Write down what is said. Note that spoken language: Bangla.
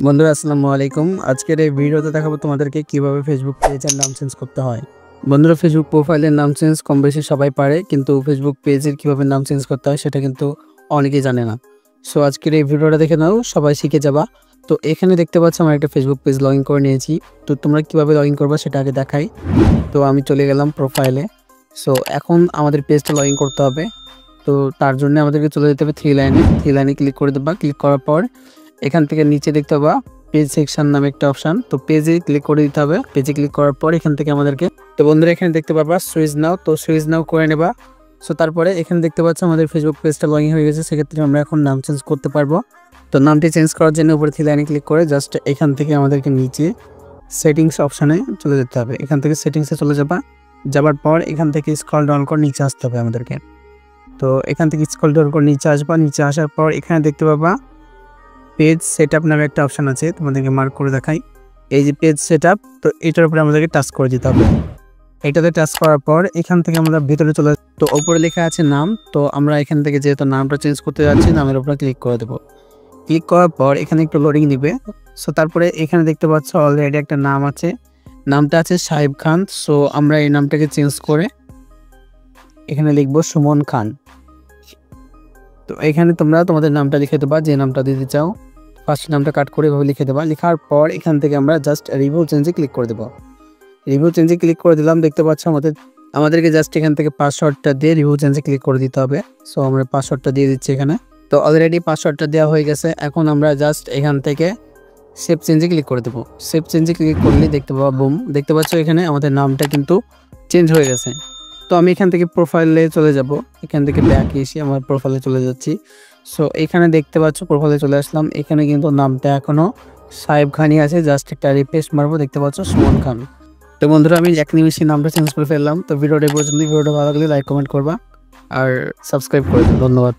বন্ধুরা আসসালামু আলাইকুম। আজকের এই ভিডিওতে দেখাবো তোমাদেরকে কিভাবে ফেসবুক পেজের নাম চেঞ্জ করতে হয়। বন্ধুরা ফেসবুক প্রোফাইলের নাম চেঞ্জ কম বেশি সবাই পারে, কিন্তু ফেসবুক পেজের কিভাবে নাম চেঞ্জ করতে হয় সেটা কিন্তু অনেকেই জানে না। সো আজকের এই ভিডিওটা দেখে নাও, সবাই শিখে যাবা। তো এখানে দেখতে পাচ্ছ আমার একটা ফেসবুক পেজ লগ ইন করে নিয়েছি। তো তোমরা কিভাবে লগ ইন করবা সেটা আগে দেখাই। তো আমি চলে গেলাম প্রোফাইলে। সো এখন আমাদের পেজটা লগ ইন করতে হবে। তো তার জন্য আমাদেরকে চলে যেতে হবে থ্রি লাইনে ক্লিক করে দেবা। ক্লিক করার পর এখান থেকে নিচে দেখতে পাবা পেজ সেকশন নামে একটা অপশন। তো পেজে ক্লিক করে দিতে হবে। পেজে ক্লিক করার পর এখান থেকে আমাদেরকে, তো বন্ধুরা এখানে দেখতে পাবা সুইচ নাও। তো সুইচ নাও করে নেবা। সো তারপরে এখানে দেখতে পাচ্ছ আমাদের ফেসবুক পেজটা লগ ইন হয়ে গেছে। সেক্ষেত্রে আমরা এখন নাম চেঞ্জ করতে পারবো। তো নামটি চেঞ্জ করার জন্য উপরে থ্রি লাইনে ক্লিক করে জাস্ট এখান থেকে আমাদেরকে নিচে সেটিংস অপশানে চলে যেতে হবে। এখান থেকে সেটিংসে চলে যাবার পর এখান থেকে স্ক্রল ডাউন করে নিচে আসতে হবে আমাদেরকে। তো এখান থেকে স্ক্রল ডাউন করে নিচে আসবা। নিচে আসার পর এখানে দেখতে পাবা পেজ সেটআপ নামে একটা অপশন আছে, তোমাদেরকে মার্ক করে দেখাই। এই যে পেজ সেটআপ, তো এটার উপরে আমাদেরকে টাচ করে দিতে হবে। এটাতে টাচ করার পর এখান থেকে আমরা ভিতরে চলে, তো উপরে লেখা আছে নাম। তো আমরা এখান থেকে যেহেতু নামটা চেঞ্জ করতে যাচ্ছি, নামের উপরে ক্লিক করে দেবো। ক্লিক করার পর এখানে একটু লোডিং দিবে। সো তারপরে এখানে দেখতে পাচ্ছ অলরেডি একটা নাম আছে, নামটা আছে সাহেব খান। সো আমরা এই নামটাকে চেঞ্জ করে এখানে লিখবো সুমন খান। তো এখানে তোমরা তোমাদের নামটা লিখে দেবা, যে নামটা দিতে চাও। ফার্স্ট নামটা কাট করে এভাবে লিখে দেবা। লেখার পর এখান থেকে আমরা জাস্ট রিভিউ চেঞ্জে ক্লিক করে দেবো। রিভিউ চেঞ্জে ক্লিক করে দিলাম। দেখতে পাচ্ছ আমাদেরকে জাস্ট এখান থেকে পাসওয়ার্ডটা দিয়ে রিভিউ চেঞ্জে ক্লিক করে দিতে হবে। সো আমরা পাসওয়ার্ডটা দিয়ে দিচ্ছি এখানে। তো অলরেডি পাসওয়ার্ডটা দেওয়া হয়ে গেছে। এখন আমরা জাস্ট এখান থেকে সেভ চেঞ্জে ক্লিক করে দেবো। সেভ চেঞ্জে ক্লিক করলে দেখতে পাবো বুম, দেখতে পাচ্ছ এখানে আমাদের নামটা কিন্তু চেঞ্জ হয়ে গেছে। তো আমি এখান থেকে প্রোফাইলে চলে যাব। এখান থেকে ব্যাকে এসে আমার প্রোফাইলে চলে যাচ্ছি। সো এখানে দেখতে পাচ্ছ প্রোফাইলে চলে আসলাম। এখানে কিন্তু নামটা এখনও সাহেব খানই আছে। জাস্ট একটা রিফ্রেশ মারবো, দেখতে পাচ্ছ সুমন খান। তো বন্ধুরা আমি এক নিমিষে নামটা চেঞ্জ করে ফেললাম। তো ভিডিওটা পর্যন্ত, ভিডিওটা ভালো লাগলে লাইক কমেন্ট করবা আর সাবস্ক্রাইব করে দিন। ধন্যবাদ।